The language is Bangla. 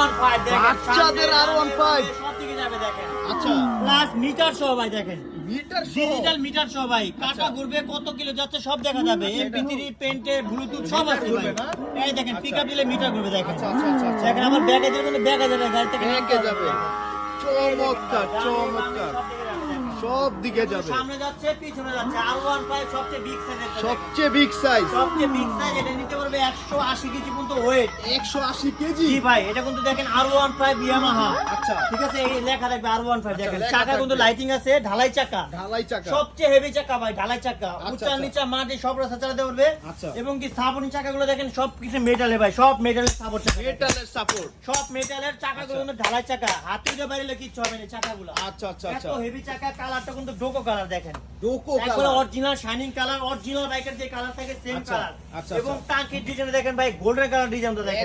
R15 দেখেন, বাচ্চাদের সামনে, R15 সব দিকে যাবে দেখেন। আচ্ছা প্লাস মিটার সহ ভাই দেখেন, মিটার ডিজিটাল মিটার সহ ভাই, কাটা ঘুরবে, কত কিলো যাচ্ছে সব দেখা যাবে। MP3 পেন্টে ব্লুটুথ সব আছে ভাই। ঘুরবে না? এই দেখেন পিকআপ দিলে মিটার ঘুরবে দেখেন। আচ্ছা আচ্ছা আচ্ছা আচ্ছা দেখেন আমার ব্যাগে দিলে কিন্তু ব্যাগে যাবে, গাড়ি থেকে ব্যাগে যাবে। চমৎকার চমৎকার সব দিকে যাবে। সামনে যাচ্ছে পিছনে যাচ্ছে। R15 সবচেয়ে বিগ সাইজের, সবচেয়ে বিগ সাইজ সবচেয়ে বিগ সাইজ। এটা নিতে পারবে 180 কেজি পর্যন্ত ওয়েট। 180 কেজি। জি ভাই, এটা কিন্তু দেখেন R15 ইয়ামাহা। আচ্ছা ঠিক আছে, এই লেখা থাকবে R15 দেখেন। লেখা চাকা কিন্তু থাকবে। লাইটিং আছে, ঢালাই চাকা। ঢালাই চাকা। সবচেয়ে হেভি চাকা ভাই, ঢালাই চাকা। উঁচা আচ্ছা। নিচা মাটি সব রাস্তা চালাতে পারবে। আচ্ছা। এবং কি সাপোর্টিং চাকাগুলো দেখেন সব কিছু মেটালে ভাই, সব মেটালের সাপোর্ট চাকা। মেটালের সাপোর্ট। সব মেটালের চাকাগুলো কিন্তু ঢালাই চাকা। হাতে দিয়ে বাড়িলে কিচ্ছু হবে না চাকাগুলো। আচ্ছা আচ্ছা এত আচ্ছা হেভি চাকা, কালারটা কিন্তু ডোকো কালার দেখেন। ডোকো একবারে colour. Original shining colour, original বাইকের যে কালার থাকে সেম আচ্ছা, কালার। আচ্ছা, এবং আচ্ছা। টাঙ্কির ডিজাইন দেখেন ভাই, গোল্ডেন কালার ডিজাইনটা দেখেন।